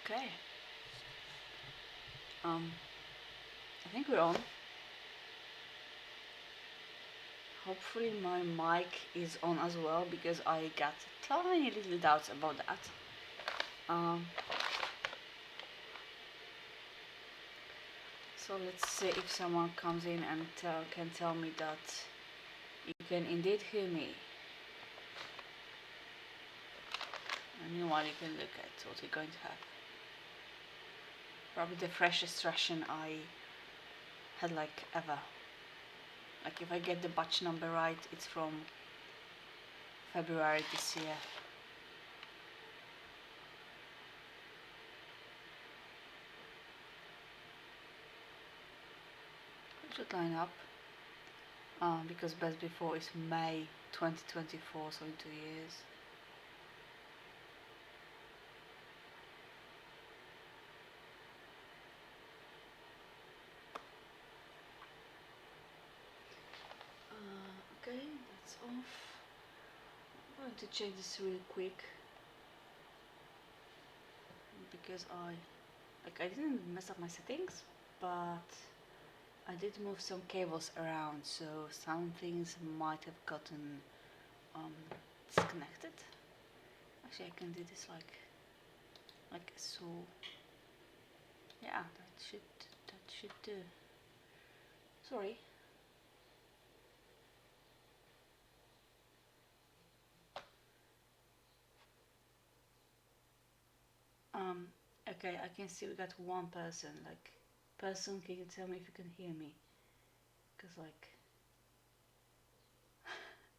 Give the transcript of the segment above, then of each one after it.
Okay. I think we're on. Hopefully my mic is on as well because I got tiny little doubts about that. Um, so let's see if someone comes in and can tell me that you can indeed hear me. And meanwhile you can look at what we're going to have. Probably the freshest ration I had like ever. Like if I get the batch number right, it's from February this year. It should line up. Because best before is May 2024, so in 2 years. Okay, that's off. I'm going to check this real quick because I didn't mess up my settings, but I did move some cables around, so some things might have gotten disconnected. Actually, I can do this like so. Yeah, that should do. Sorry. Okay, I can see we got one person. Like, person, can you tell me if you can hear me? Because, like,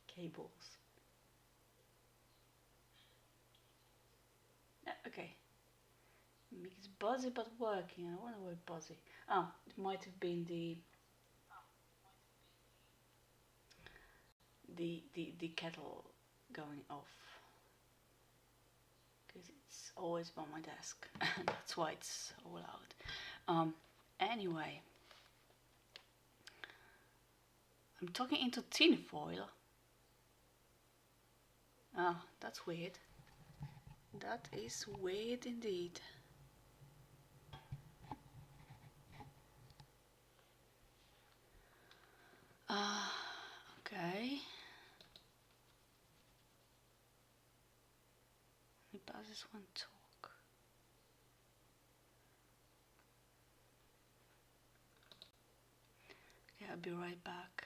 cables. Yeah, okay. It's buzzy but working. I wonder why buzzy. Oh, it might have been the kettle going off. Because it's always by my desk. That's why it's so loud. Anyway. I'm talking into tin foil. Oh, that's weird. That is weird indeed. Okay. About this one talk. Okay, I'll be right back.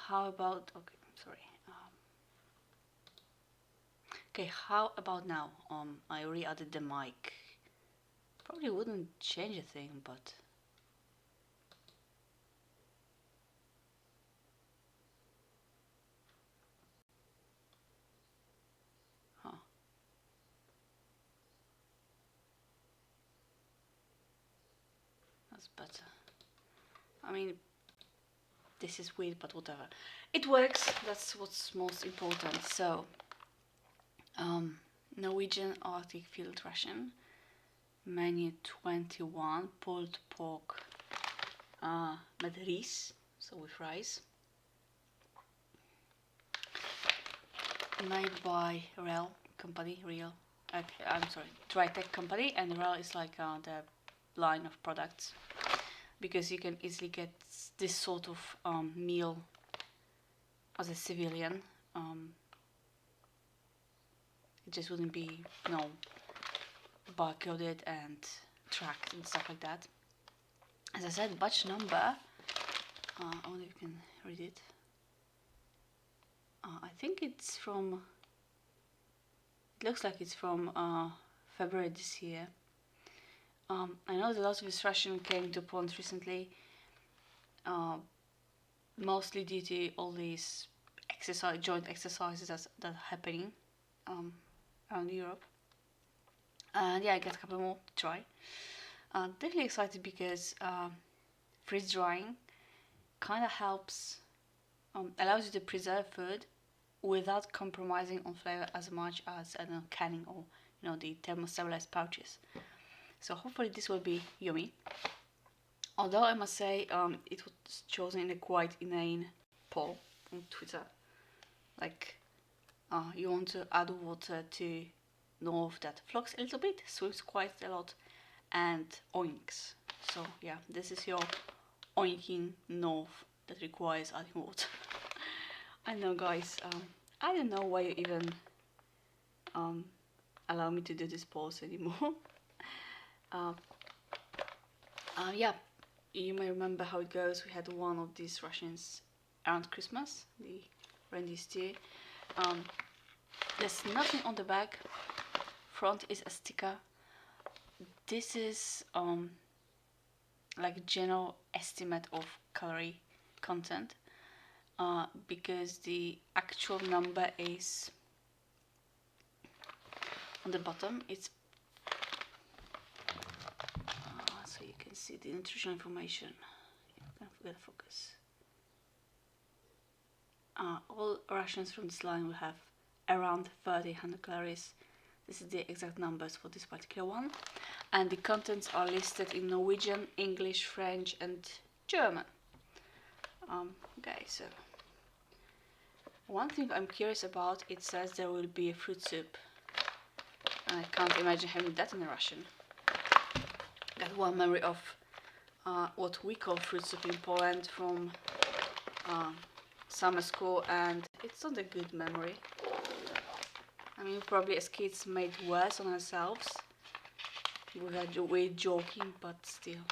How about, okay, sorry. Okay, how about now? I re-added the mic. Probably wouldn't change a thing, but huh. That's better. I mean, this is weird, but whatever. It works. That's what's most important. So, Norwegian Arctic Field Ration, menu 21, pulled pork, med ris, so with rice, made by Real company, Real. Okay, I'm sorry, Tritech company, and Real is like the line of products, because you can easily get this sort of meal as a civilian. It just wouldn't be, barcoded and tracked and stuff like that. As I said, batch number, I wonder if you can read it. I think it's from, it looks like it's from February this year. I know that a lot of this ration came to Poland recently, mostly due to all these joint exercises that are happening around Europe. And yeah, I got a couple more to try. Definitely excited because freeze drying kind of helps, allows you to preserve food without compromising on flavor as much as, I don't know, canning or the thermostabilized pouches. So hopefully this will be yummy. Although I must say, it was chosen in a quite inane poll on Twitter. Like, you want to add water to North that flux a little bit, swims quite a lot, and oinks. So yeah, this is your oinking North that requires adding water. I know, guys. I don't know why you even allow me to do this pause anymore. uh, yeah, you may remember how it goes. We had one of these rations around Christmas, the reindeer stew. There's nothing on the back. Front is a sticker. This is like a general estimate of calorie content, because the actual number is on the bottom. It's so you can see the nutritional information. I'm gonna forget to focus. All rations from this line will have around 1,300 calories. This is the exact numbers for this particular one, and the contents are listed in Norwegian, English, French, and German. Okay, so one thing I'm curious about, it says there will be a fruit soup. I can't imagine having that in a ration. Got one memory of what we call fruit soup in Poland from summer school, and it's not a good memory. I mean, probably as kids made worse on ourselves. We're joking, but still.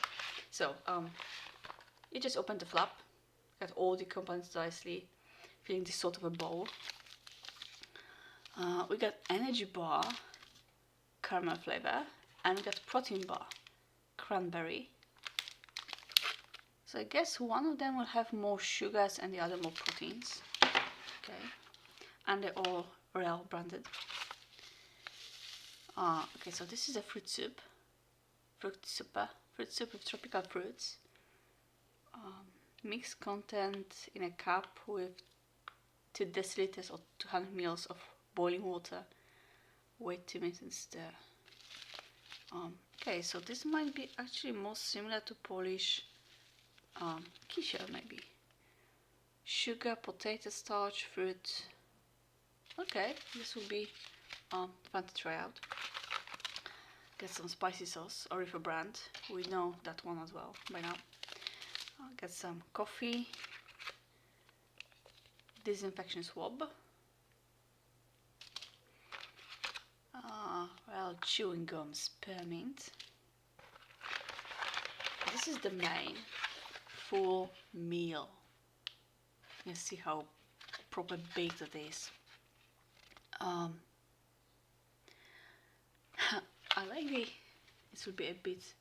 So, you just open the flap, got all the components nicely, filling this sort of a bowl. We got energy bar, caramel flavor, and we got protein bar, cranberry. So I guess one of them will have more sugars and the other more proteins. Okay, and they're all Real branded. Okay, so this is a fruit soup. Fruit soup with tropical fruits. Mixed content in a cup with 2 deciliters or 200 ml of boiling water. Wait 2 minutes and stir. Okay, so this might be actually more similar to Polish quiche, maybe. Sugar, potato starch, fruit. Okay, this will be fun to try out. Get some spicy sauce, Orifa brand. We know that one as well by now. Get some coffee. Disinfection swab. Well, chewing gum, spearmint. This is the main full meal. You see how proper baked it is. I like this will be a bit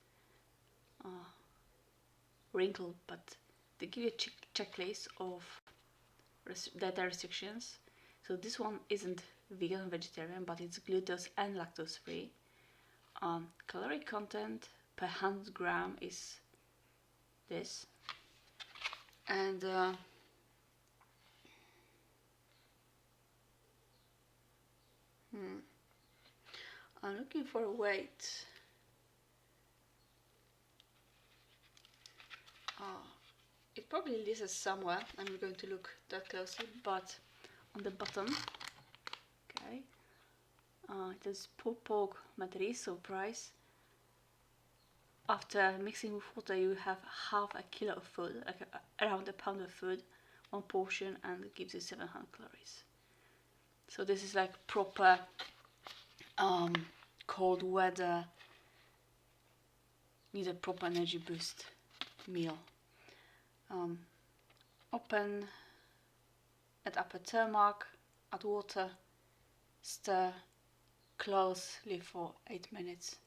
wrinkled, but they give you a checklist of data restrictions. So this one isn't vegan and vegetarian, but it's glucose and lactose free. Calorie content per 100 gram is this, and I'm looking for a weight. It probably lists somewhere. I'm not going to look that closely, but on the bottom, okay, it is pulled pork matarizo price. After mixing with water, you have half a kilo of food, like around a pound of food, one portion, and it gives you 700 calories. So this is like proper cold weather, need a proper energy boost meal. Open at upper thermos, add water, stir, close, leave for 8 minutes.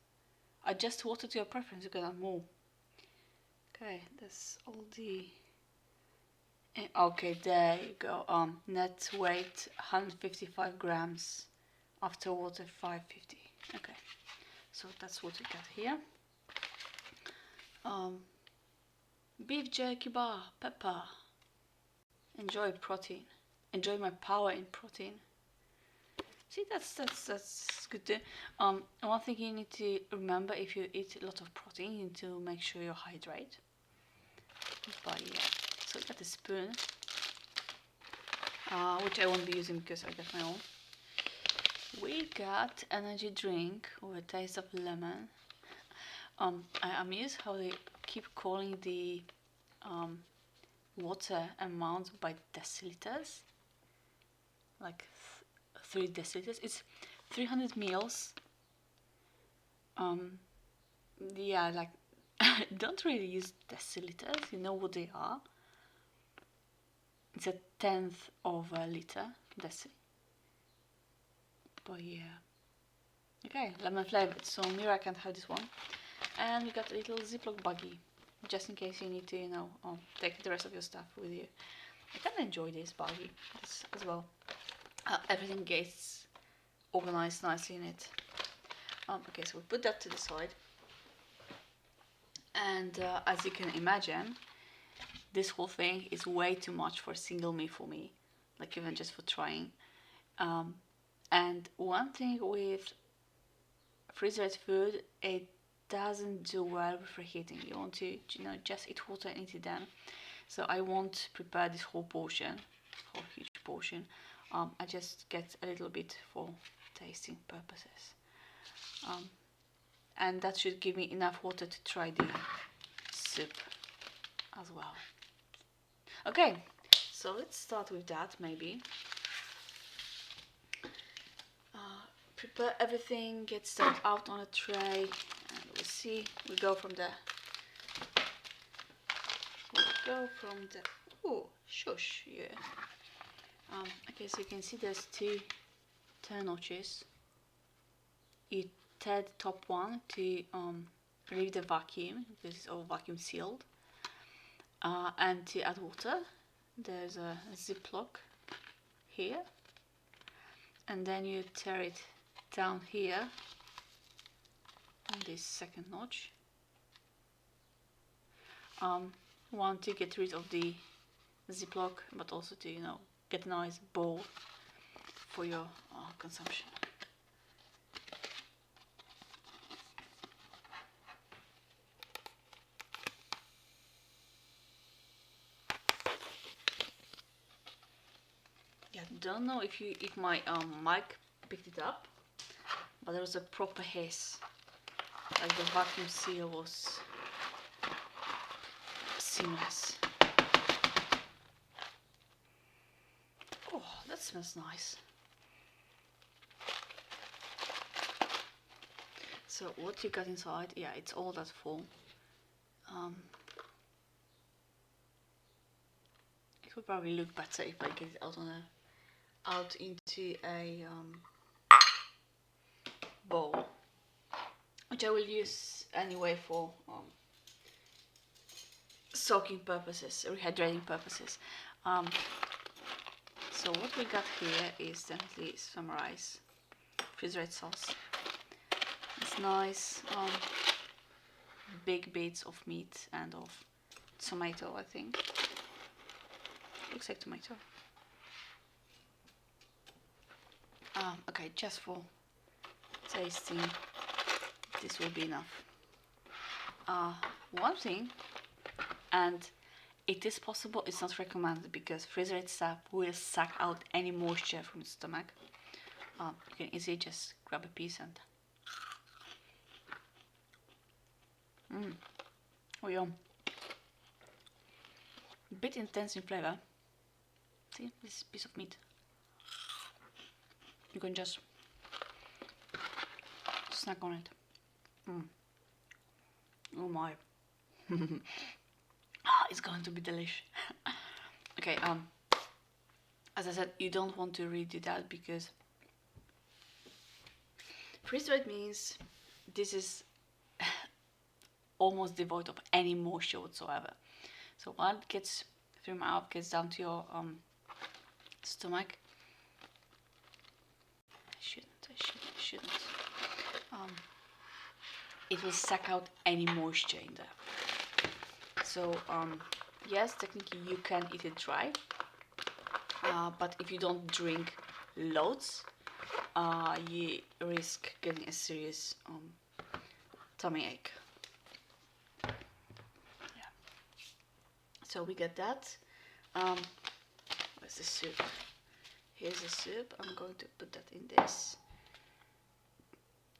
Adjust water to your preference, you can add more. Okay, that's all the... Okay, there you go. Net weight 155 grams, after water 550. Okay, so that's what we got here. Beef jerky bar, pepper. Enjoy protein. Enjoy my power in protein. See, that's good too. One thing you need to remember, if you eat a lot of protein, you need to make sure you hydrate. But yeah, so I got a spoon, which I won't be using because I got my own. We got energy drink with a taste of lemon. I'm amused how they keep calling the water amount by deciliters, like 3 deciliters. It's 300 mils. Yeah, like don't really use deciliters. You know what they are. It's a tenth of a liter, deci. But yeah. Okay, lemon flavored. So Mira can't have this one. And we got a little Ziploc baggie, just in case you need to, you know, take the rest of your stuff with you. I kind of enjoy this baggie as well. Everything gets organized nicely in it. Okay, so we put that to the side. And as you can imagine, this whole thing is way too much for a single meal for me, like even just for trying. And one thing with freeze-dried food, it doesn't do well with reheating. You want to, you know, just eat water and eat it then. So I won't prepare this whole portion, whole huge portion. I just get a little bit for tasting purposes. And that should give me enough water to try the soup as well. Okay, so let's start with that maybe. Prepare everything, get stuff out on a tray, and we'll see. We go from the. Oh, shush, yeah. Okay, so you can see there's 2 turn notches. You tear the top one to relieve the vacuum because it's all vacuum sealed. And to add water, there's a Ziploc here, and then you tear it down here on this second notch. One to get rid of the Ziploc, but also to, you know, get a nice bowl for your consumption. Yeah, don't know if my mic picked it up, but there was a proper hiss, like the vacuum seal was seamless. Oh, that smells nice. So what you got inside? Yeah, it's all that full. It would probably look better if I get it out into a bowl, which I will use anyway for soaking purposes, rehydrating purposes. So what we got here is definitely some rice, freeze-dried sauce. It's nice, big bits of meat and of tomato, I think. Looks like tomato. Okay, just for tasting, this will be enough. One thing, and it is possible, it's not recommended because freeze-dried stuff will suck out any moisture from the stomach. You can easily just grab a piece and oh yum. A bit intense in flavor. See this piece of meat. You can just snack on it. Oh my. It's going to be delicious. Okay, as I said, you don't want to redo that because freeze-dried means this is almost devoid of any moisture whatsoever. So when it gets through your mouth, gets down to your stomach. I shouldn't. it will suck out any moisture in there. So yes, technically you can eat it dry, but if you don't drink loads, you risk getting a serious tummy ache. Yeah. So we get that. Where's the soup? Here's the soup. I'm going to put that in this.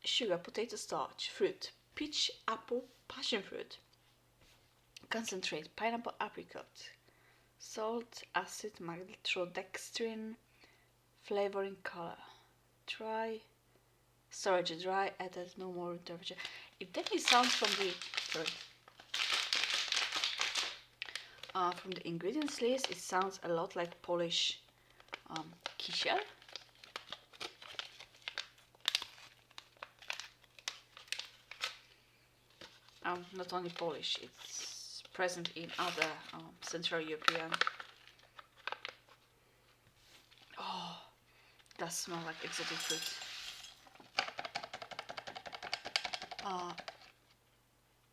Sugar, potato starch, fruit, peach, apple, passion fruit, concentrate, pineapple, apricot, salt, acid, maltodextrin, flavoring, color, dry, storage dry, added, no more temperature. It definitely sounds from the ingredients list, it sounds a lot like Polish kisiel. Not only Polish, it's present in other Central European. Oh, does smell like exotic fruit.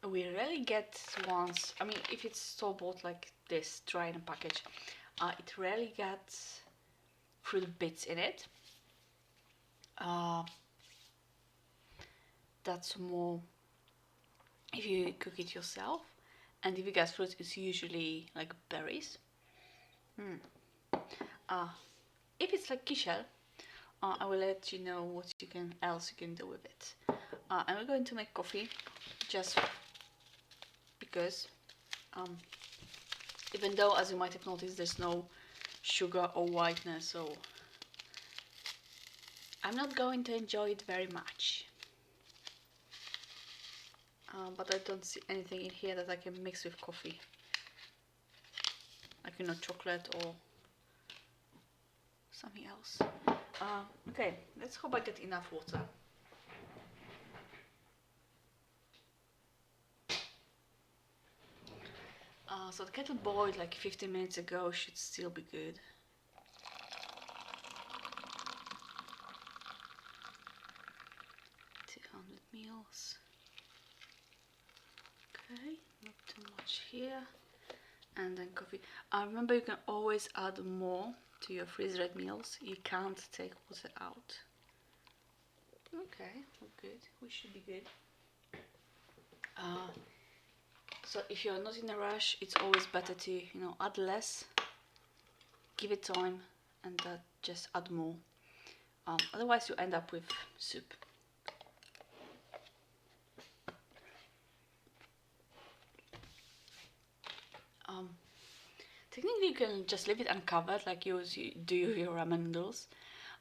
We rarely get ones, I mean, if it's store-bought like this, dry in a package, it rarely gets fruit bits in it. That's more if you cook it yourself, and if you get fruit, it's usually like berries. If it's like kisiel, I will let you know what else you can do with it. And we're going to make coffee, just because, even though, as you might have noticed, there's no sugar or whiteness, so I'm not going to enjoy it very much. But I don't see anything in here that I can mix with coffee, like chocolate or something else. Okay, let's hope I get enough water. So the kettle boiled like 15 minutes ago, should still be good. Ml. Okay, not too much here. And then coffee. Remember, you can always add more to your freeze-dried meals. You can't take water out. Okay, we're good. We should be good. So if you're not in a rush, it's always better to add less, give it time, and just add more. Otherwise, you end up with soup. Technically, you can just leave it uncovered, like you do your ramen noodles.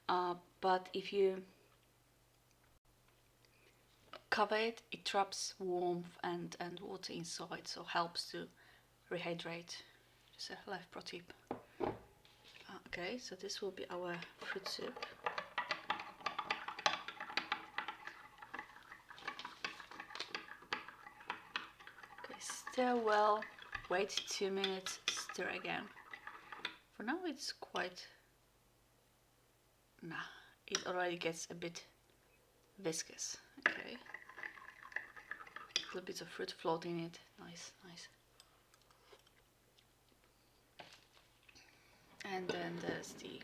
But if you cover it, it traps warmth and water inside, so helps to rehydrate. Just a life pro tip. Okay, so this will be our fruit soup. Okay, stir well, wait 2 minutes, stir again. For now it's quite, it already gets a bit viscous. Okay, little bits of fruit floating in it, nice. And then there's the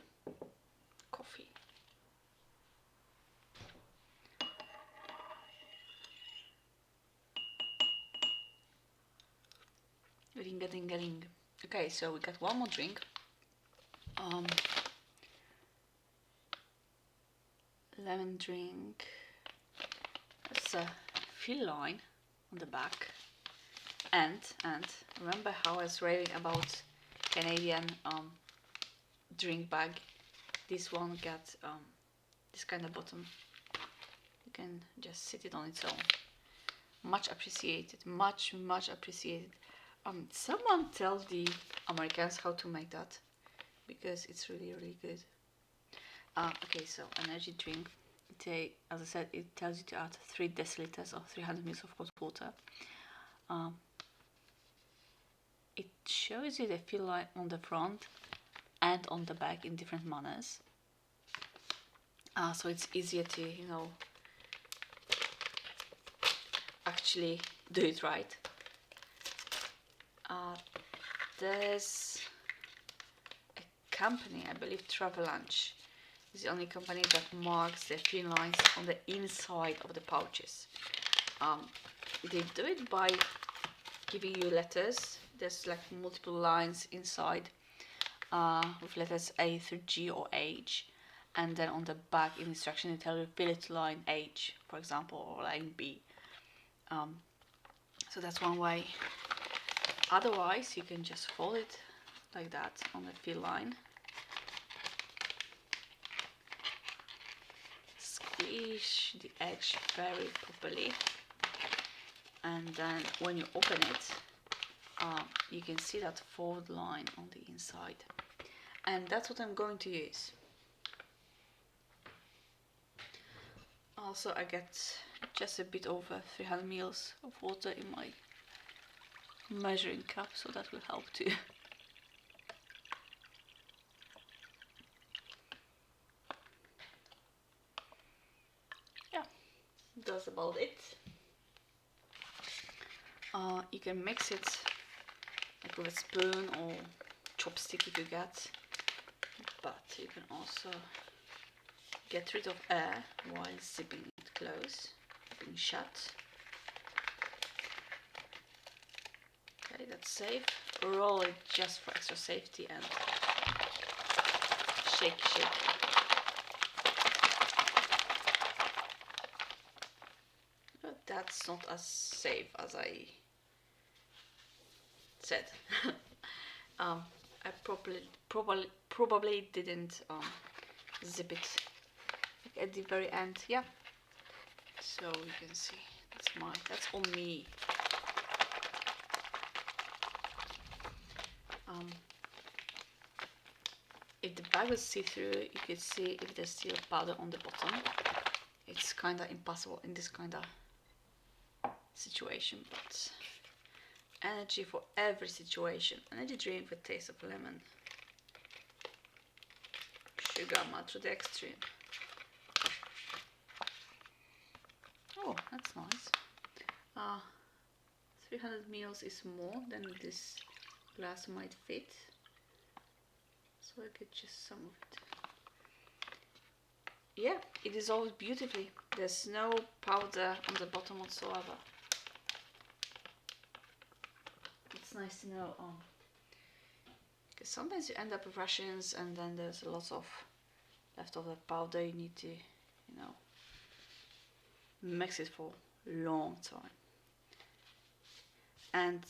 coffee. Getting. Okay, so we got one more drink. Lemon drink. There's a fill line on the back. And remember how I was raving about Canadian drink bag? This one got this kind of bottom. You can just sit it on its own. Much appreciated, much appreciated. Someone tell the Americans how to make that, because it's really good. Okay, so energy drink. As I said, it tells you to add 3 deciliters or 300 ml of hot water. It shows you the fill line on the front and on the back in different manners. So it's easier to, actually do it right. There's a company, I believe Travel Lunch is the only company that marks the thin lines on the inside of the pouches. They do it by giving you letters. There's like multiple lines inside with letters A through G or H, and then on the back in instruction they tell you fill it to line H, for example, or line B. So that's one way. Otherwise, you can just fold it like that on the fill line. Squeeze the edge very properly, and then when you open it, you can see that fold line on the inside, and that's what I'm going to use. Also, I get just a bit over 300 ml of water in my measuring cup, so that will help too. Yeah, that's about it. You can mix it like with a spoon or chopstick if you get, but you can also get rid of air while zipping it close, zipping shut. Okay, that's safe. Roll it just for extra safety and shake, shake. But that's not as safe as I said. I probably didn't zip it at the very end. Yeah. So you can see that's on me. If the bag was see-through, you could see if there's still powder on the bottom. It's kind of impossible in this kind of situation, but energy for every situation. Energy drink with taste of lemon. Sugar maltodextrin. Oh, that's nice. 300 ml is more than this glass might fit, so I get just some of it. Yeah, it dissolves beautifully. There's no powder on the bottom whatsoever. It's nice to know, because sometimes you end up with rations and then there's a lot of leftover powder. You need to, mix it for a long time. And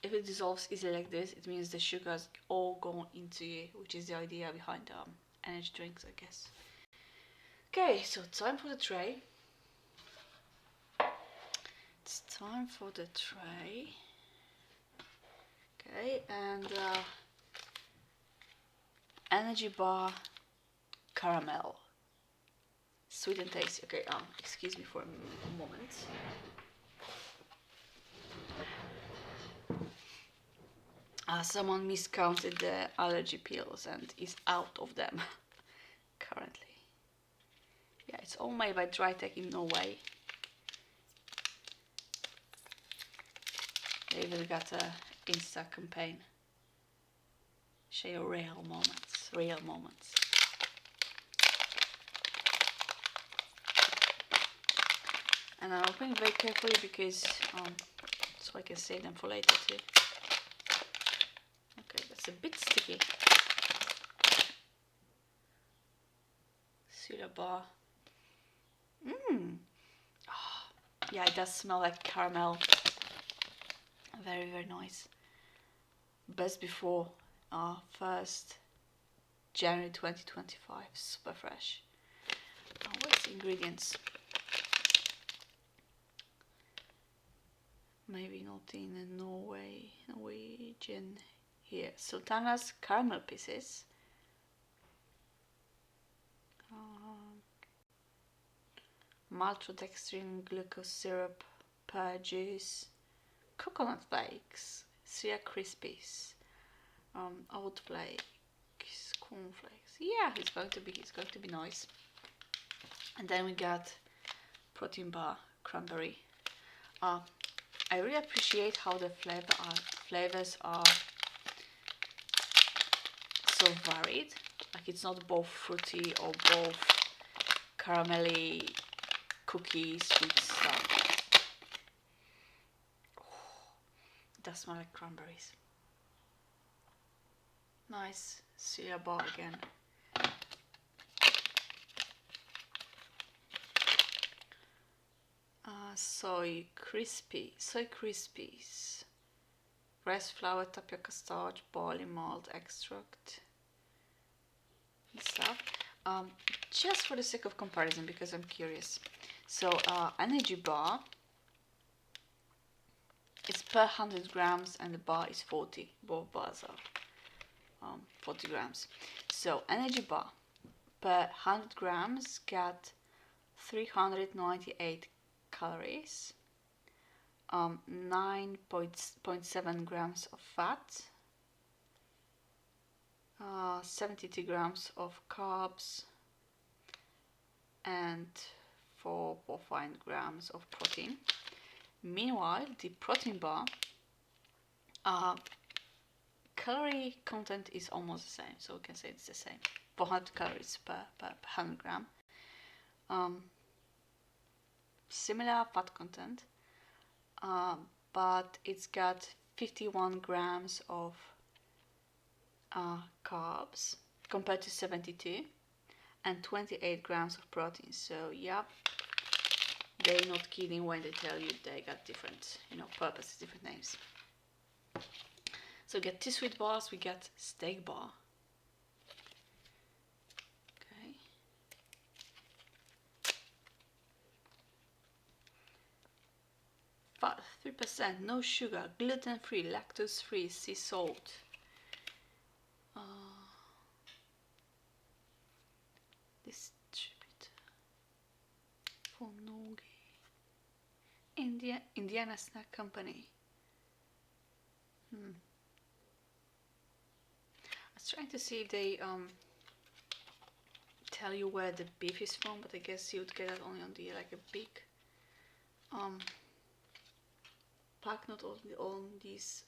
if it dissolves easily like this, it means the sugar's all gone into it, which is the idea behind energy drinks, I guess. Okay, so time for the tray. It's time for the tray. Okay, and energy bar caramel. Sweet and tasty. Okay, excuse me for a moment. Someone miscounted the allergy pills and is out of them currently. Yeah, it's all made by Drytech in Norway. They even got a Insta campaign. Share real moments, real moments. And I'm opening very carefully because so I can save them for later too. Okay, that's a bit sticky. Cereal bar. Yeah, it does smell like caramel. Very, very nice. Best before 1st January 2025. Super fresh. What's the ingredients? Maybe not in Norwegian here. Sultana's caramel pieces. Maltodextrin, glucose syrup, pear juice, coconut flakes, soya crispies, oat flakes, cornflakes. Yeah, it's going to be nice. And then we got protein bar, cranberry. I really appreciate how the flavors are so varied. Like it's not both fruity or both caramelly, cookie, sweet stuff. It does smell like cranberries. Nice cereal bar again. Soy Krispies, rice flour, tapioca starch, barley malt extract, and stuff. Just for the sake of comparison, because I'm curious. So energy bar is per 100 grams and the bar is 40. Both bars are 40 grams. So energy bar per 100 grams got 398 calories, 9.7 grams of fat, 72 grams of carbs, and 4.5 grams of protein. Meanwhile, the protein bar calorie content is almost the same, so we can say it's the same. 400 calories per 100 gram. Similar fat content, but it's got 51 grams of carbs compared to 72 and 28 grams of protein. So yeah, they're not kidding when they tell you they got different, purposes, different names. So we get 2 sweet bars, we get steak bar. Okay. Fat 3%, no sugar, gluten-free, lactose-free, sea salt. Distributor for Norwegian. Indiana Snack Company. I was trying to see if they tell you where the beef is from, but I guess you would get it only on the like a big pack, not on these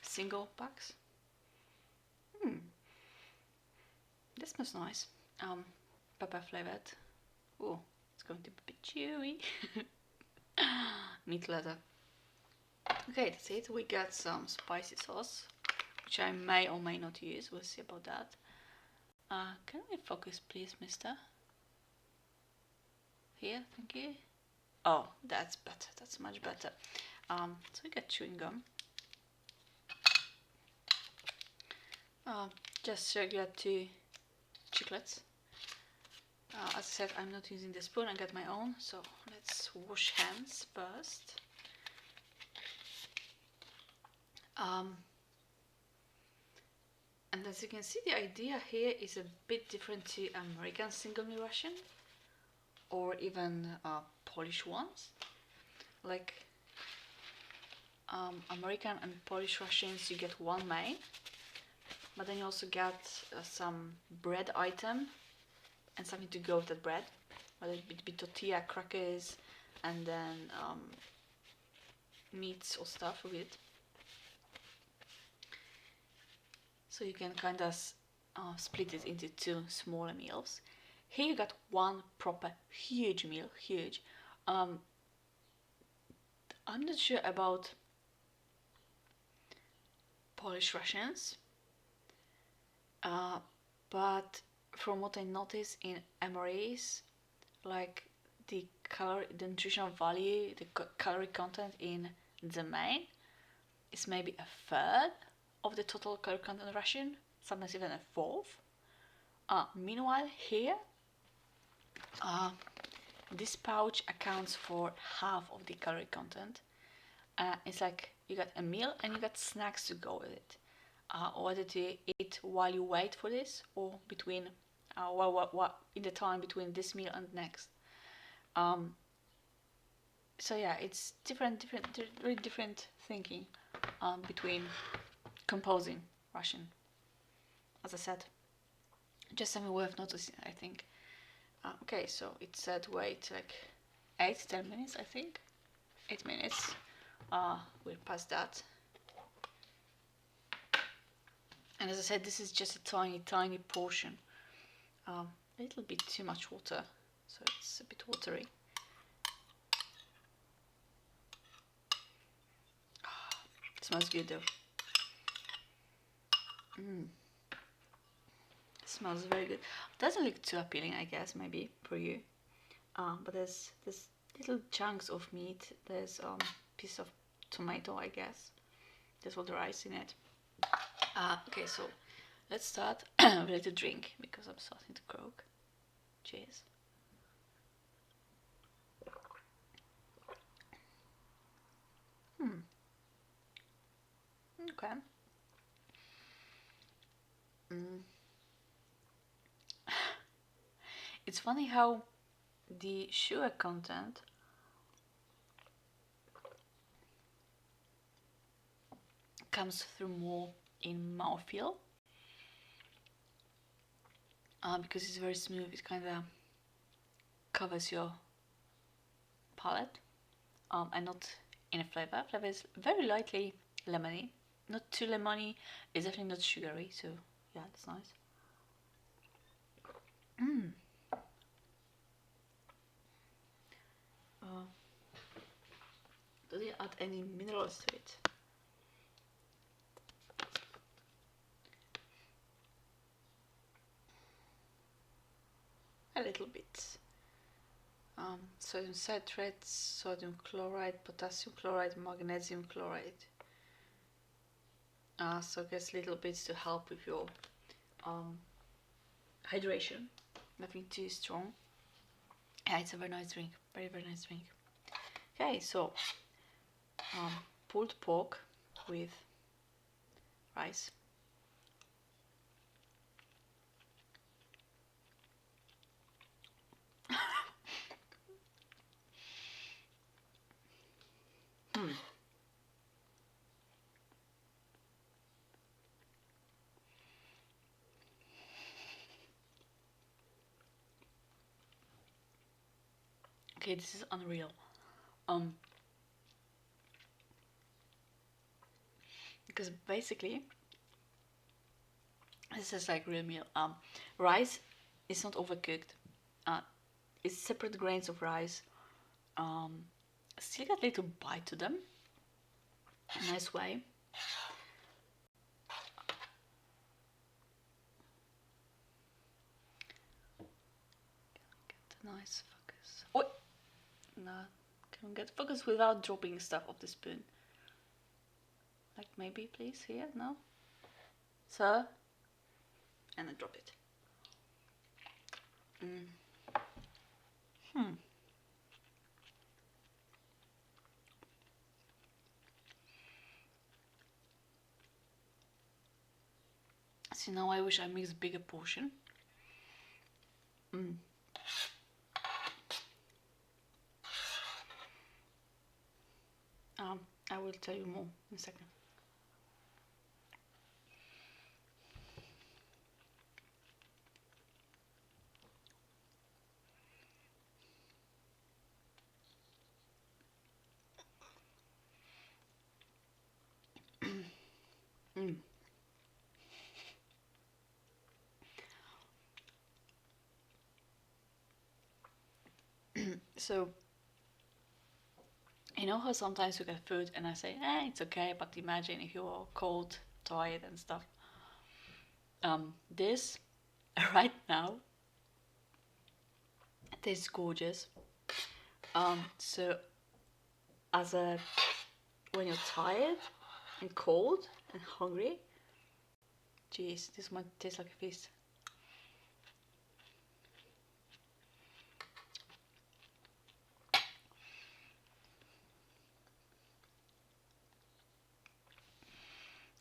single packs. This smells nice. Pepper flavored. Oh, it's going to be a bit chewy. Meat leather. Okay, that's it. We got some spicy sauce, which I may or may not use. We'll see about that. Can we focus, please, mister? Here, thank you. Oh, that's better. That's much better. So we got chewing gum. Just regular 2 chiclets. As I said, I'm not using the spoon. I got my own. So let's wash hands first. And as you can see, the idea here is a bit different to American single meal ration or even Polish ones. Like American and Polish rations, you get one main, but then you also get some bread item and something to go with that bread, whether it be tortilla, crackers, and then meats or stuff with it. So you can kind of split it into 2 smaller meals. Here you got one proper huge meal, huge. I'm not sure about Polish rations, but from what I noticed in MREs, like the nutritional value, the calorie content in the main is maybe a third of the total calorie content ration, sometimes even a fourth. Meanwhile, here, this pouch accounts for half of the calorie content. It's like you got a meal and you got snacks to go with it. Whether to eat while you wait for this or between, in the time between this meal and next. So yeah, it's very different thinking between composing ration. As I said, just something worth noticing, I think. Okay, so it said wait like 8-10 minutes, I think. 8 minutes. We're past that. And as I said, this is just a tiny portion. A little bit too much water, so it's a bit watery. It smells good though. It smells very good. It doesn't look too appealing, I guess, maybe for you. But there's little chunks of meat. There's piece of tomato, I guess. There's all the rice in it. Okay, so let's start with a little drink because I'm starting to croak. Cheers. Okay. It's funny how the sugar content comes through more in mouthfeel. Because it's very smooth, it kind of covers your palate, and not in a flavor. Flavor is very lightly lemony, not too lemony. It's definitely not sugary, so yeah, that's nice. Does it add any minerals to it? A little bit. Sodium citrate, sodium chloride, potassium chloride, magnesium chloride. So I guess little bits to help with your hydration. Nothing too strong. Yeah, it's a very nice drink. Very, very nice drink. Okay, so pulled pork with rice. Okay, this is unreal. Because basically this is like real meal. Rice is not overcooked. It's separate grains of rice. Still got a little bite to them. A nice way. Get a nice focus. Oh, no, can we get focus without dropping stuff off the spoon? Like maybe, please, here, no? Sir? And then drop it. See, now I wish I mixed a bigger portion. I will tell you more in a second. So, you know how sometimes you get food and I say, it's okay, but imagine if you're cold, tired and stuff. This, right now, tastes gorgeous. So, when you're tired and cold and hungry, geez, this might taste like a feast.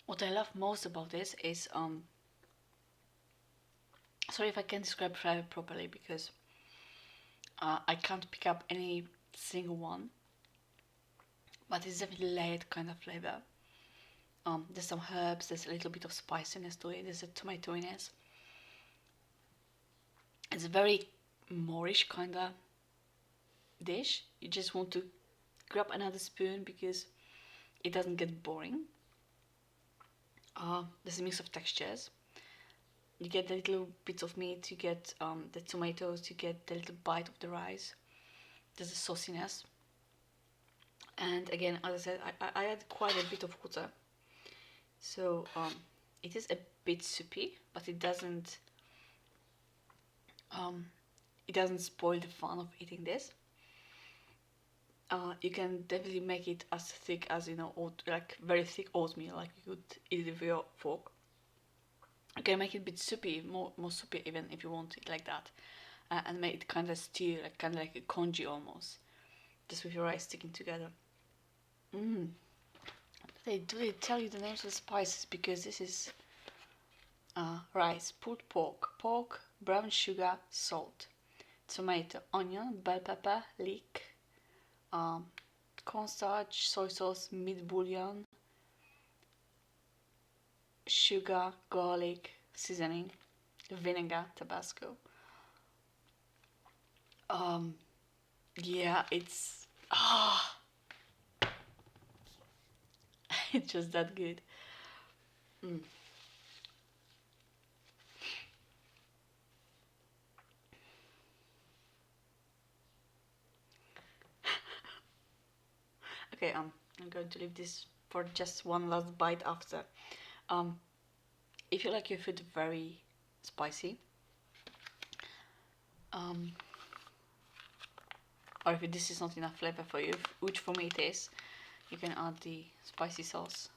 What I love most about this is, sorry if I can't describe flavor properly because I can't pick up any single one, but it's definitely layered kind of flavor. There's some herbs, there's a little bit of spiciness to it, there's a tomatoiness. It's very moreish kind of dish. You just want to grab another spoon because it doesn't get boring. There's a mix of textures. You get the little bits of meat, you get the tomatoes, you get the little bite of the rice. There's a sauciness. And again, as I said, I add quite a bit of water. So it is a bit soupy, but it doesn't spoil the fun of eating this. You can definitely make it as thick as, you know, like very thick oatmeal, like you could eat it with your fork. You can make it a bit soupy, more soupy even if you want it like that, and make it kind of stew, like kind of like a congee almost, just with your rice sticking together. Do they tell you the names of the spices? Because this is rice, pulled pork, brown sugar, salt, tomato, onion, bell pepper, leek, cornstarch, soy sauce, meat bouillon, sugar, garlic, seasoning, vinegar, Tabasco. Yeah, it's it's just that good. Okay, I'm going to leave this for just one last bite after. If you like your food very spicy, or if this is not enough flavor for you, which for me it is, you can add the spicy sauce.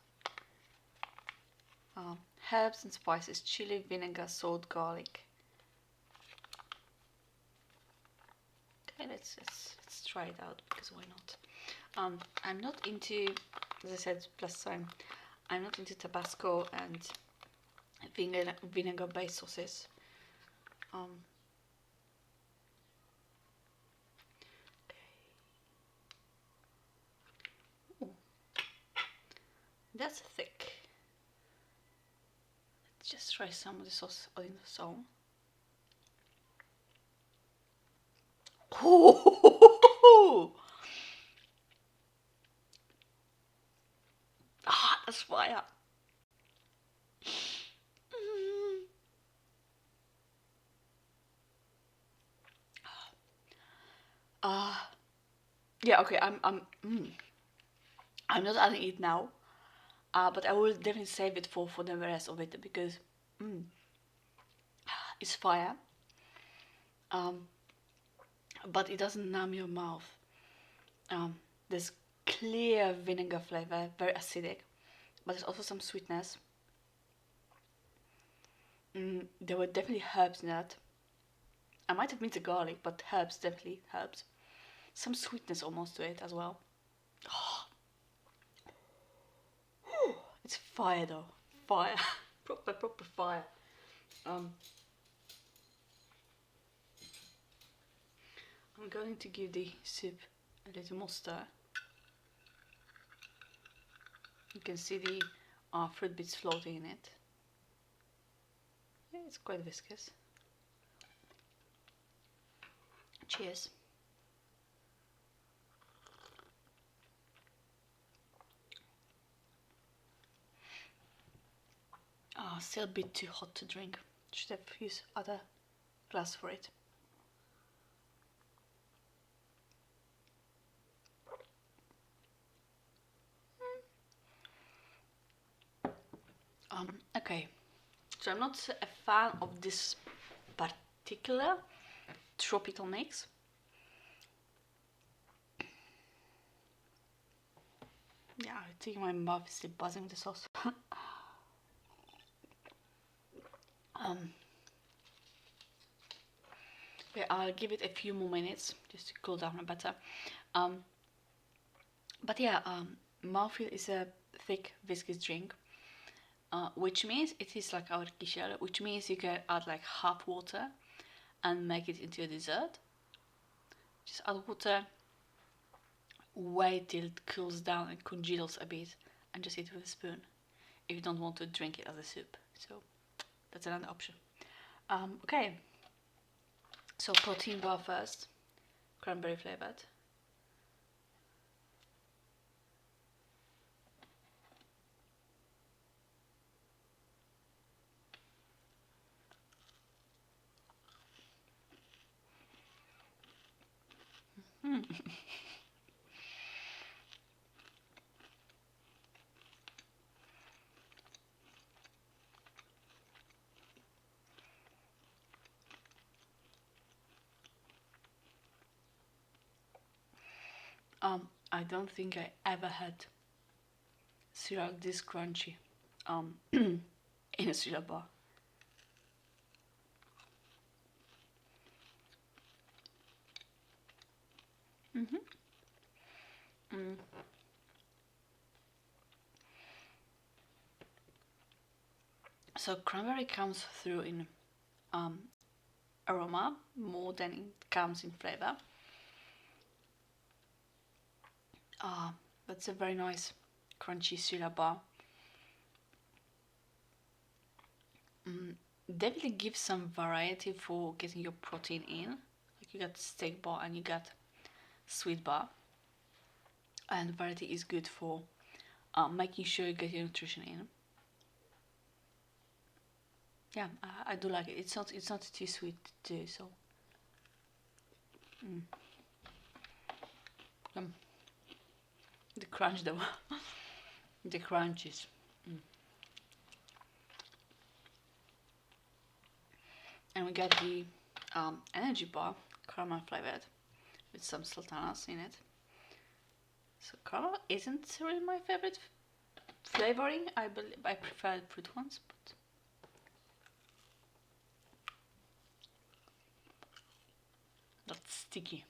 Herbs and spices, chili, vinegar, salt, garlic. Okay, let's try it out, because why not? I'm not into, as I said last time, I'm not into Tabasco and vinegar based sauces. Okay. Ooh. That's thick. Let's just try some of the sauce on its own. Ooh. That's fire. Yeah, okay, I'm not adding it now, but I will definitely save it for the rest of it because it's fire. But it doesn't numb your mouth. There's clear vinegar flavor, very acidic, but there's also some sweetness. There were definitely herbs in that. I might have missed the garlic, but herbs, definitely herbs. Some sweetness almost to it as well. It's fire though, fire, proper fire. I'm going to give the soup a little more stir. You can see the fruit bits floating in it. Yeah, it's quite viscous. Cheers. Still a bit too hot to drink. Should have used other glass for it. Okay, so I'm not a fan of this particular tropical mix. Yeah, I think my mouth is still buzzing with the sauce. Yeah, I'll give it a few more minutes just to cool down a better. But yeah, mouthfeel is a thick, viscous drink, which means it is like our kishel, which means you can add like half water and make it into a dessert. Just add water, wait till it cools down and congeals a bit, and just eat with a spoon if you don't want to drink it as a soup. So that's another option. Okay, So protein bar first, cranberry flavored. I don't think I ever had cereal this crunchy in a cereal bar. Mm. So cranberry comes through in um, aroma more than it comes in flavor. That's a very nice crunchy cereal bar. Definitely gives some variety for getting your protein in. Like you got steak bar and you got sweet bar, and variety is good for making sure you get your nutrition in. Yeah, I do like it. It's not too sweet too. So um, the crunch though, the crunch is. And we got the energy bar, caramel flavored, with some sultanas in it. So caramel isn't really my favorite flavoring. I believe I prefer fruit ones, but that's sticky.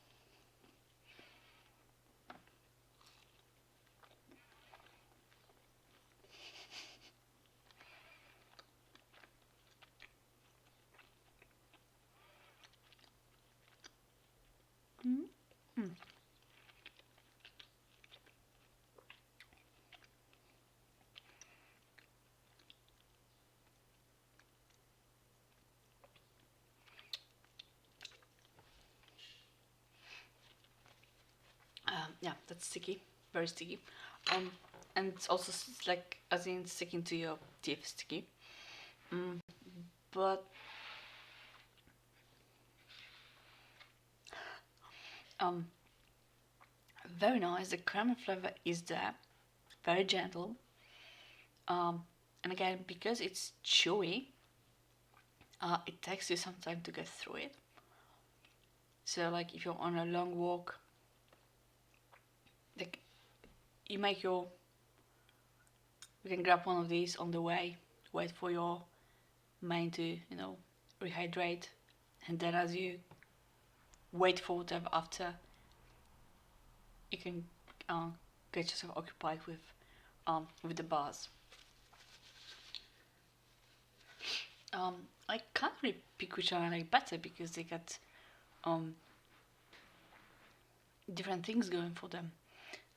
Yeah, that's sticky, very sticky. Um, and it's also like as in sticking to your teeth, sticky. But um, very nice. The caramel flavor is there, very gentle. And again, because it's chewy, it takes you some time to get through it. So like if you're on a long walk, like you make your, you can grab one of these on the way, wait for your mind to rehydrate, and then as you wait for whatever after, you can uh, get yourself occupied with the bars. I can't really pick which one I like better because they got um, different things going for them.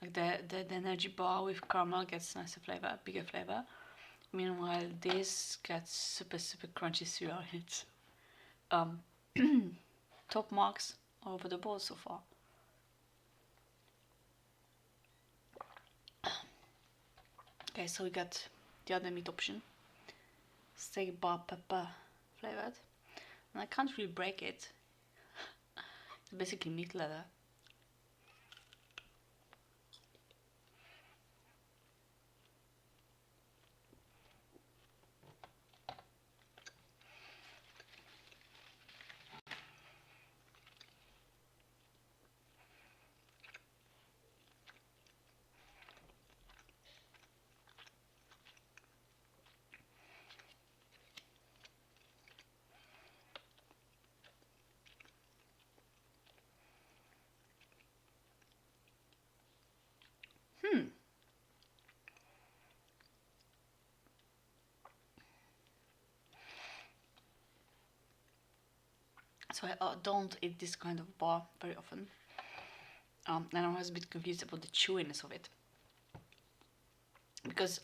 Like the energy bar with caramel gets nicer flavor, bigger flavor. Meanwhile, this gets super crunchy cereal. It's um, top marks all over the board so far. Okay, so we got the other meat option, steak bar pepper flavored, and I can't really break it. It's basically meat leather. So I don't eat this kind of bar very often. And I was a bit confused about the chewiness of it because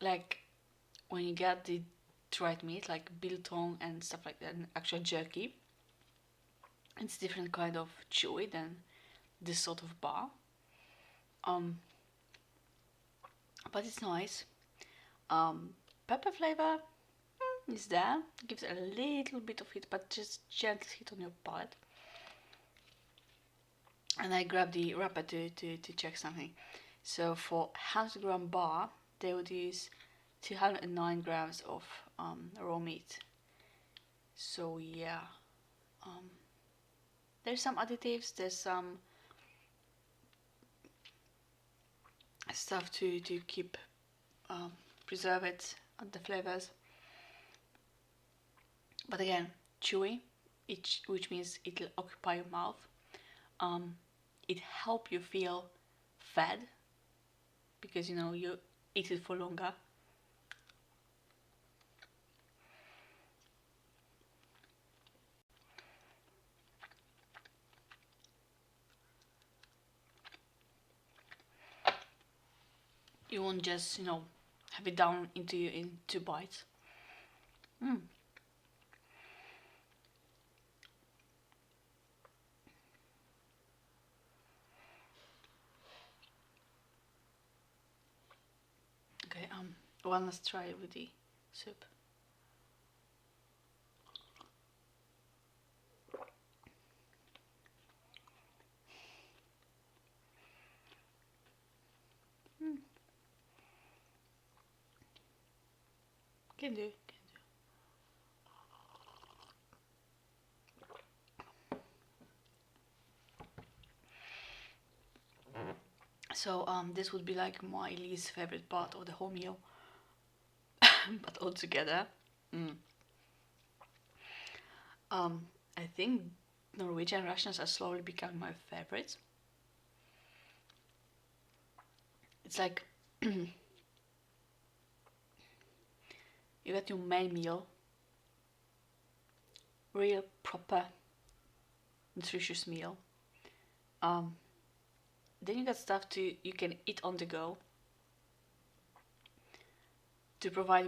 like when you get the dried meat like biltong and stuff like that, and actual jerky, It's different kind of chewy than this sort of bar. Um, but it's nice. Pepper flavor is there. Gives a little bit of hit, but just gently hit on your palate. And I grabbed the wrapper to check something. So for 100-gram bar, they would use 209 grams of raw meat. So yeah, there's some additives, there's some stuff to keep preserve it the flavors. But again, chewy, which means it'll occupy your mouth. It help you feel fed because you eat it for longer. You won't just have it down in 2 bites. Okay, one last try with the soup. Can do. So this would be like my least favorite part of the whole meal, but altogether, I think Norwegian rations are slowly becoming my favorites. It's like you get your main meal, real proper nutritious meal. Then you got stuff you can eat on the go to provide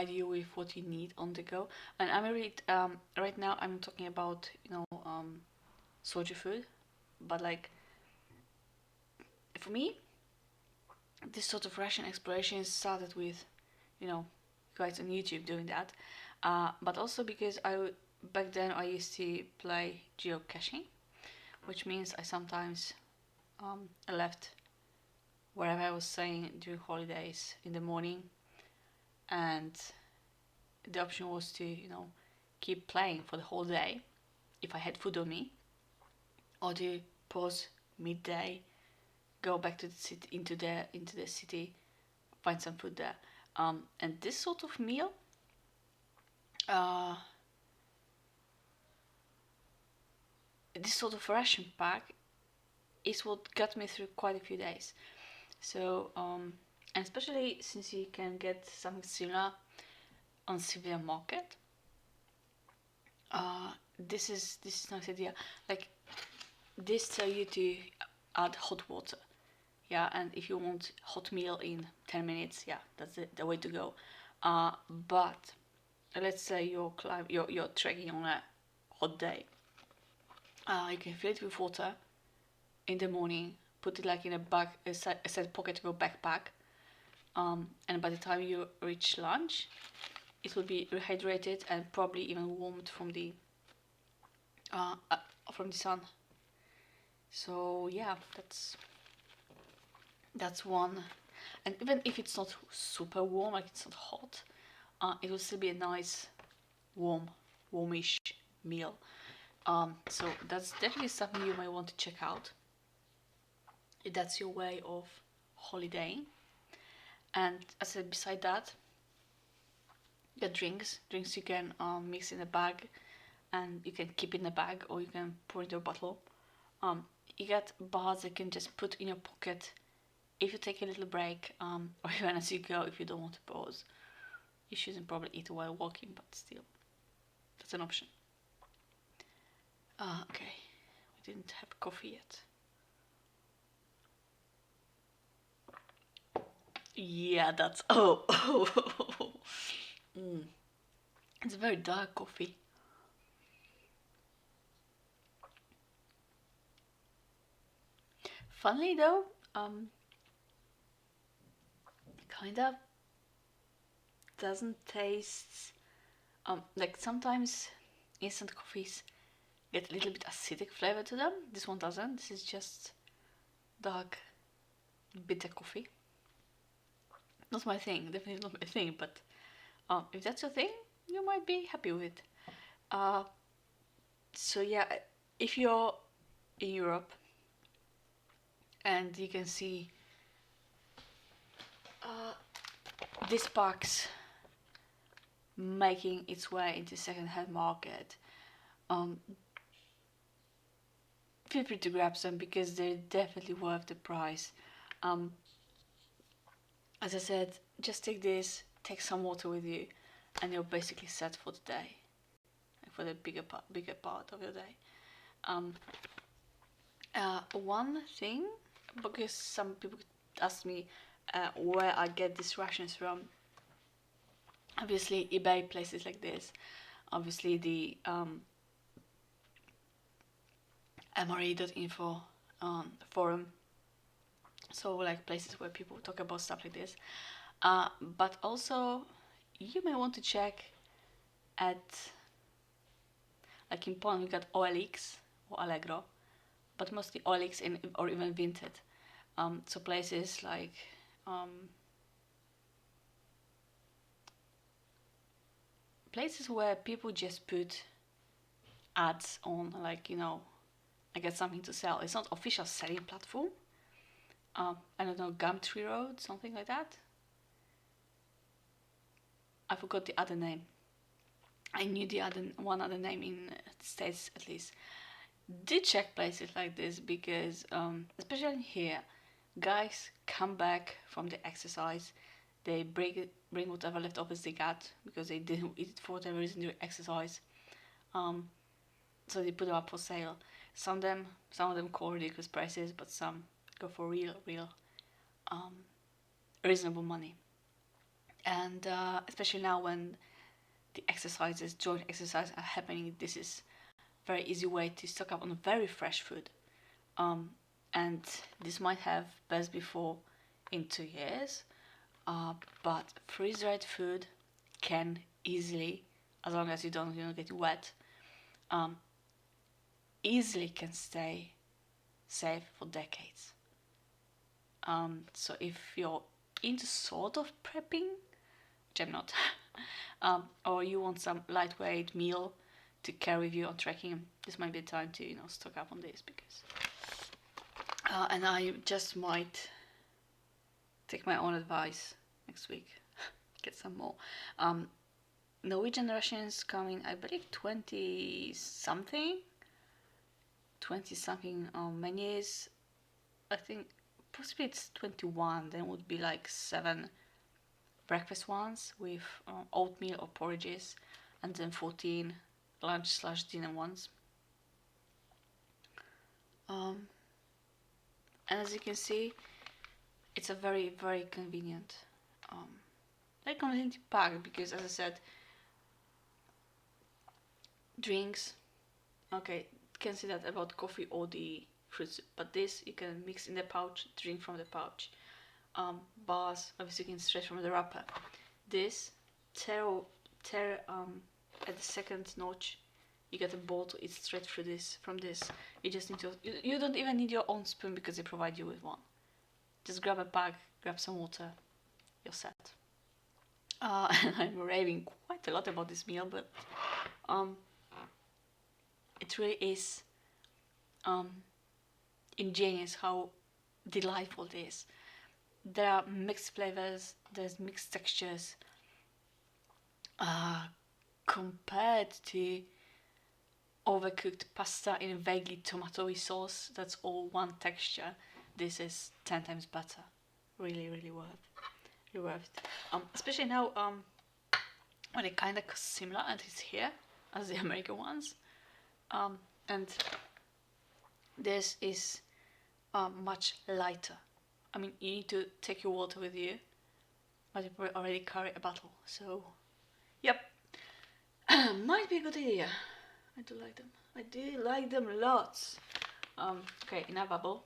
you with what you need on the go. And I'm really right now I'm talking about soju food, but like for me, this sort of ration exploration started with guys on YouTube doing that, but also because back then I used to play geocaching, which means I sometimes left wherever I was staying during holidays in the morning, and the option was to keep playing for the whole day if I had food on me, or to pause midday, go back to the city, into the city, find some food there. And this sort of meal, this sort of ration pack is what got me through quite a few days. So, and especially since you can get something similar on civilian market, this is a nice idea. Like this tell you to add hot water, yeah, and if you want hot meal in 10 minutes, yeah, that's the way to go. But let's say you're trekking on a hot day, you can fill it with water in the morning, put it like in a bag, a set pocket of your backpack, and by the time you reach lunch, it will be rehydrated and probably even warmed from the sun. So yeah, that's one. And even if it's not super warm, like it's not hot, it will still be a nice warmish meal. So that's definitely something you might want to check out if that's your way of holidaying. And as I said, beside that, you get drinks you can mix in a bag, and you can keep in a bag, or you can pour into a bottle. You get bars you can just put in your pocket if you take a little break, or even as you go if you don't want to pause. You shouldn't probably eat while walking, but still, that's an option. Okay, we didn't have coffee yet. Yeah, that's It's a very dark coffee. Funnily though, kind of doesn't taste like sometimes instant coffees get a little bit acidic flavor to them. This one doesn't. This is just dark bitter coffee. Not my thing, definitely not my thing, but if that's your thing, you might be happy with it. So yeah, if you're in Europe and you can see this box making its way into second-hand market, feel free to grab some because they're definitely worth the price. As I said, just take this, take some water with you, and you're basically set for the day, for the bigger part of your day. One thing, because some people ask me where I get these rations from. Obviously, eBay, places like this. Obviously, the mre.info forum. So like places where people talk about stuff like this. But also, you may want to check at, like in Poland, we got OLX or Allegro, but mostly OLX or even Vinted. So places like places where people just put ads on, like, you know, I get something to sell. It's not official selling platform. I don't know, Gumtree Road, something like that. I forgot the other name. I knew the one other name in the States at least. Did check places like this because, especially here, guys come back from the exercise. They bring whatever leftovers they got because they didn't eat it for whatever reason during exercise. So they put them up for sale. Some of them call ridiculous prices, but some go for real reasonable money. And especially now when the joint exercise are happening, this is a very easy way to stock up on very fresh food. And this might have best before in 2 years, but freeze-dried food can easily, as long as you don't get wet, easily can stay safe for decades. So if you're into sort of prepping, which I'm not, or you want some lightweight meal to carry with you on trekking, this might be the time to stock up on this because. And I just might take my own advice next week, get some more. Norwegian Rations coming, I believe 20 something menus. I think possibly it's 21. Then would be like 7 breakfast ones with oatmeal or porridges, and then 14 lunch/dinner ones. And as you can see, it's a very, very convenient, pack because, as I said, drinks. Okay, can say that about coffee or the fruits, but this you can mix in the pouch, drink from the pouch. Bars, obviously you can stretch from the wrapper. This tear at the second notch, you get a bowl to eat straight through this. From this, you just need to. You don't even need your own spoon because they provide you with one. Just grab a bag, grab some water, you're set. And I'm raving quite a lot about this meal, but it really is ingenious how delightful it is. There are mixed flavors, there's mixed textures. Compared to overcooked pasta in a vaguely tomatoey sauce, that's all one texture. This is 10 times better. Really, really worth it. Especially now when it kind of similar and it's here as the American ones. And this is much lighter. I mean, you need to take your water with you, but you probably already carry a bottle. So, yep, might be a good idea. I do like them. I do like them lots. Okay, in a bubble.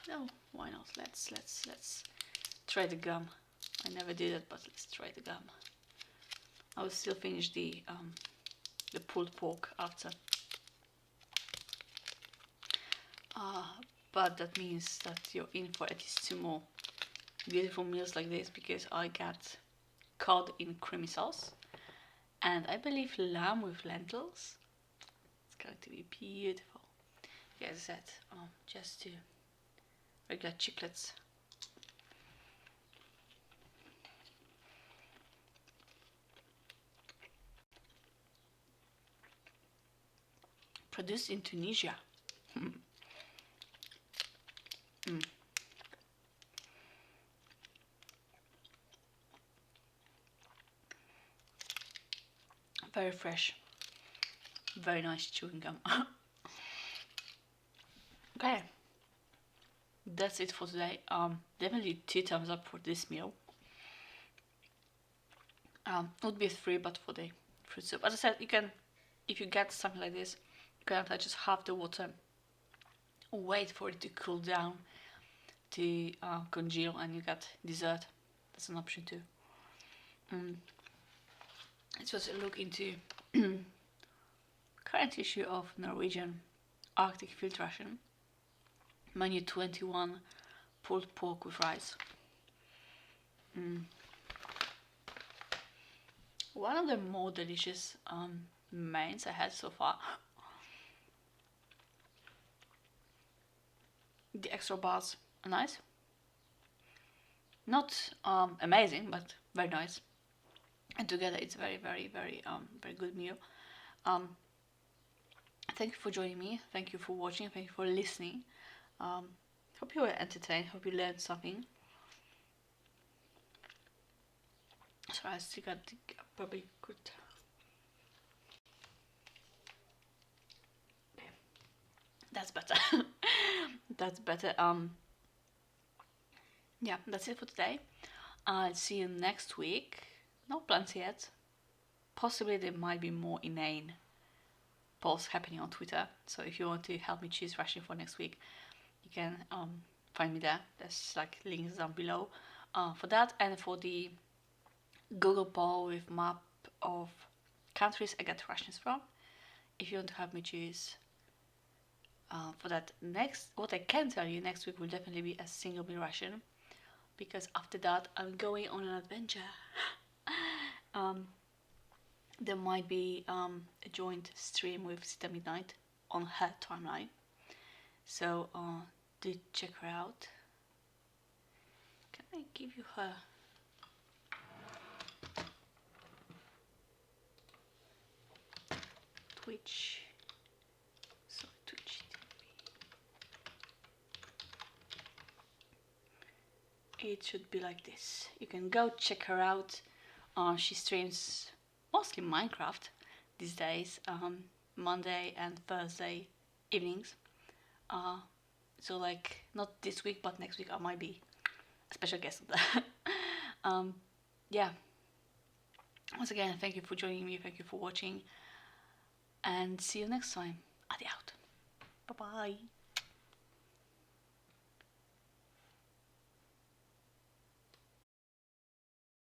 No, why not? Let's try the gum. I never did it, but let's try the gum. I will still finish the pulled pork after. But that means that you're in for at least 2 more beautiful meals like this, because I got cod in creamy sauce and I believe lamb with lentils. It's going to be beautiful. Yeah, as I said, just 2 regular chiclets. Produced in Tunisia. Very fresh, very nice chewing gum. Okay, that's it for today. Definitely 2 thumbs up for this meal. Would be 3, but for the fruit soup. As I said, you can, if you get something like this, you can apply just half the water, wait for it to cool down, to congeal, and you get dessert. That's an option too. Let's just look into current issue of Norwegian Arctic Field Ration. Menu 21, pulled pork with rice. One of the more delicious mains I had so far. The extra bars are nice. Not amazing, but very nice. And together it's very, very, very, very good meal. Thank you for joining me. Thank you for watching. Thank you for listening. Hope you were entertained. Hope you learned something. So I still got probably good. Okay. That's better. That's better. Yeah, that's it for today. I'll see you next week. No plans yet. Possibly there might be more inane posts happening on Twitter. So if you want to help me choose ration for next week, you can find me there. There's like links down below for that, and for the Google poll with map of countries I get rations from. If you want to help me choose for that next, what I can tell you next week will definitely be a single meal ration, because after that I'm going on an adventure. There might be a joint stream with Sita Midnight on her timeline, so do check her out. Can I give you her? Twitch. Sorry, Twitch TV. It should be like this. You can go check her out. She streams mostly Minecraft these days, Monday and Thursday evenings. So like not this week, but next week I might be a special guest of that. Yeah. Once again, thank you for joining me. Thank you for watching, and see you next time. Adi out. Bye bye.